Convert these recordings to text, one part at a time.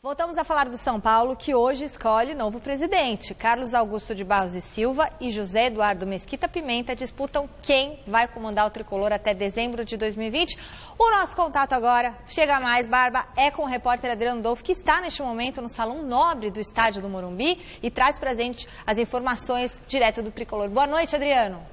Voltamos a falar do São Paulo, que hoje escolhe novo presidente. Carlos Augusto de Barros e Silva e José Eduardo Mesquita Pimenta disputam quem vai comandar o tricolor até dezembro de 2020. O nosso contato agora, chega mais, Barba, é com o repórter Adriano Dolfo, que está neste momento no Salão Nobre do Estádio do Morumbi e traz pra gente as informações direto do tricolor. Boa noite, Adriano.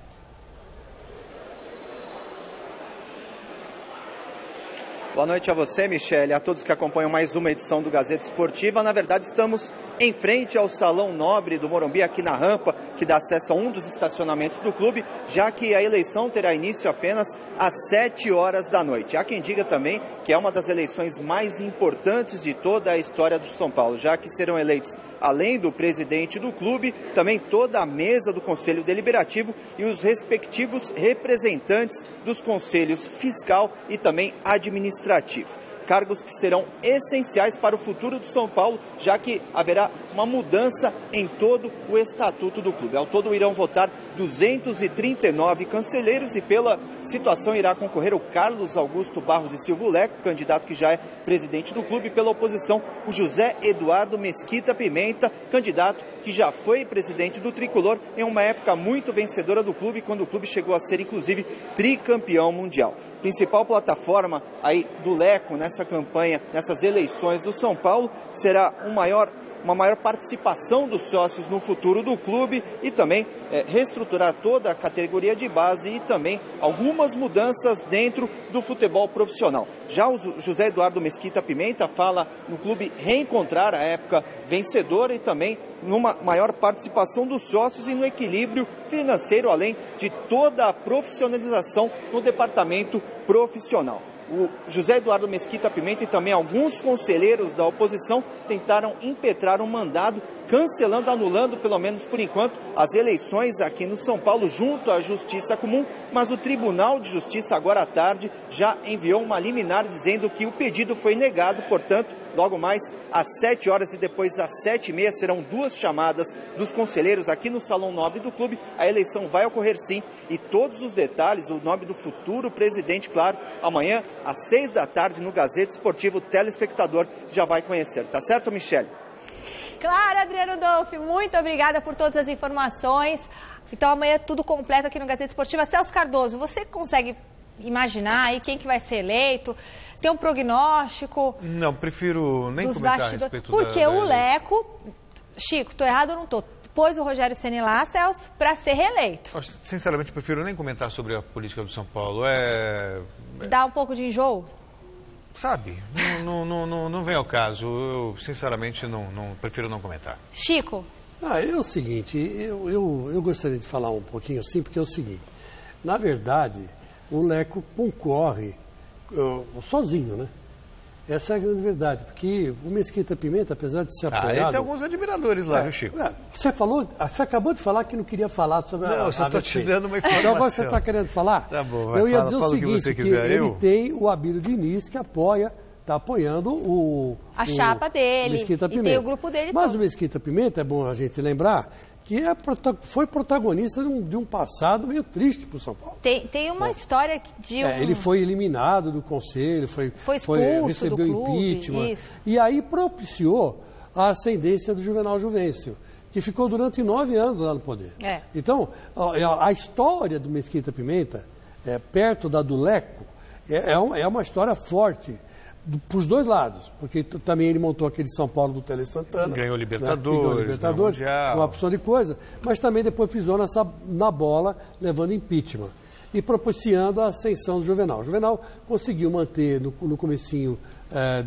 Boa noite a você, Michele, a todos que acompanham mais uma edição do Gazeta Esportiva. Na verdade, estamos em frente ao Salão Nobre do Morumbi, aqui na rampa, que dá acesso a um dos estacionamentos do clube, já que a eleição terá início apenas às 7 horas da noite. Há quem diga também que é uma das eleições mais importantes de toda a história do São Paulo, já que serão eleitos, além do presidente do clube, também toda a mesa do Conselho Deliberativo e os respectivos representantes dos conselhos fiscal e também administrativo. Cargos que serão essenciais para o futuro do São Paulo, já que haverá uma mudança em todo o estatuto do clube. Ao todo irão votar 239 conselheiros e pela situação irá concorrer o Carlos Augusto Barros e Silva Leco, candidato que já é presidente do clube, e pela oposição o José Eduardo Mesquita Pimenta, candidato que já foi presidente do tricolor em uma época muito vencedora do clube, quando o clube chegou a ser inclusive tricampeão mundial. Principal plataforma aí do Leco nessa campanha, nessas eleições do São Paulo, será uma maior participação dos sócios no futuro do clube e também reestruturar toda a categoria de base e também algumas mudanças dentro do futebol profissional. Já o José Eduardo Mesquita Pimenta fala no clube reencontrar a época vencedora e também numa maior participação dos sócios e no equilíbrio financeiro, além de toda a profissionalização no departamento profissional. O José Eduardo Mesquita Pimenta e também alguns conselheiros da oposição tentaram impetrar um mandado, cancelando, anulando, pelo menos por enquanto, as eleições aqui no São Paulo junto à Justiça Comum, mas o Tribunal de Justiça agora à tarde já enviou uma liminar dizendo que o pedido foi negado, portanto, logo mais às 7 horas e depois às 7h30 serão duas chamadas dos conselheiros aqui no Salão Nobre do clube. A eleição vai ocorrer sim e todos os detalhes, o nome do futuro presidente, claro, amanhã às 6 da tarde no Gazeta Esportiva, o telespectador já vai conhecer. Tá certo, Michele? Claro, Adriano Dolfo, muito obrigada por todas as informações. Então amanhã tudo completo aqui no Gazeta Esportiva. Celso Cardoso, você consegue imaginar aí quem que vai ser eleito? Tem um prognóstico? Não, prefiro nem comentar a respeito porque o Leco, Chico, tô errado ou não tô? Pôs o Rogério Ceni lá, Celso, para ser reeleito. Sinceramente, prefiro nem comentar sobre a política do São Paulo. Dá um pouco de enjoo? Sabe, não vem ao caso. Eu, sinceramente, prefiro não comentar. Chico? É o seguinte, eu gostaria de falar um pouquinho assim, porque é o seguinte, na verdade, o Leco concorre sozinho, né? Essa é a grande verdade, porque o Mesquita Pimenta, apesar de ser apoiado... ele tem alguns admiradores lá, viu, Chico? Você acabou de falar que não queria falar sobre a... Não, eu só estou te dando uma informação. Então agora você está querendo falar? Tá bom, eu ia dizer o seguinte, que ele tem o Abílio Diniz, que está apoiando a chapa dele, Mesquita Pimenta. E tem o grupo dele. Mas o Mesquita Pimenta, é bom a gente lembrar, que foi protagonista de um passado meio triste para o São Paulo. Tem uma história de ele foi eliminado do conselho, foi expulso, recebeu do clube, impeachment, e aí propiciou a ascendência do Juvenal Juvencio, que ficou durante 9 anos lá no poder. Então, a história do Mesquita Pimenta, perto da do Leco, é uma história forte, para os dois lados, porque também ele montou aquele São Paulo do Tele Santana. Ganhou Libertadores, uma opção de coisa, mas também depois pisou na bola, levando impeachment e propiciando a ascensão do Juvenal. O Juvenal conseguiu manter no comecinho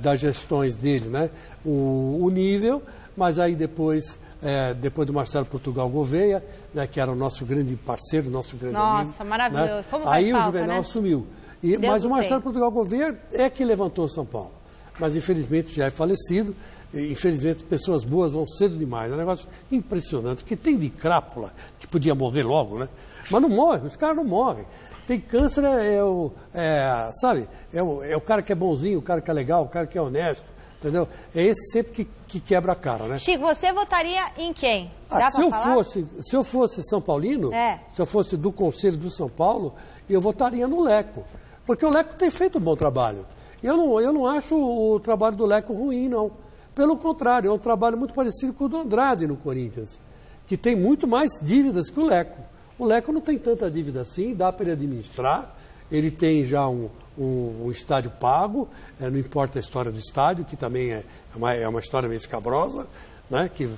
das gestões dele, né, o nível, mas aí depois do Marcelo Portugal Gouveia, né, que era o nosso grande parceiro, nosso grande amigo. Nossa, maravilhoso. Né? Como aí falta, o Juvenal assumiu. Mas o Marcelo Portugal Gouveia é que levantou São Paulo. Mas, infelizmente, já é falecido. Infelizmente, pessoas boas vão cedo demais. É um negócio impressionante. Porque tem de crápula, que podia morrer logo, né? Mas não morre, os caras não morrem. Tem câncer, sabe? É o cara que é bonzinho, o cara que é legal, o cara que é honesto. Entendeu? É esse sempre que quebra a cara, né? Chico, você votaria em quem? Se eu fosse São Paulino, se eu fosse do Conselho do São Paulo, eu votaria no Leco. Porque o Leco tem feito um bom trabalho. Eu não acho o trabalho do Leco ruim, não. Pelo contrário, é um trabalho muito parecido com o do Andrade no Corinthians, que tem muito mais dívidas que o Leco. O Leco não tem tanta dívida assim, dá para ele administrar, ele tem já um estádio pago, não importa a história do estádio, que também é uma história meio escabrosa, né, que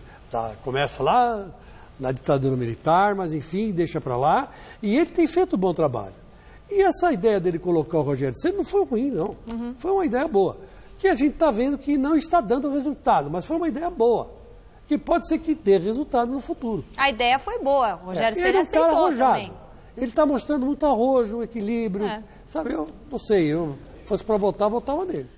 começa lá na ditadura militar, mas enfim, deixa para lá, e ele tem feito um bom trabalho. E essa ideia dele colocar o Rogério Ceni não foi ruim, não. Foi uma ideia boa, que a gente está vendo que não está dando resultado, mas foi uma ideia boa, que pode ser que dê resultado no futuro. A ideia foi boa, o Rogério Ceni ele é um cara aceitou arrojado. também. Ele está mostrando muito arrojo, equilíbrio, sabe, eu não sei, eu fosse para votar, votava nele.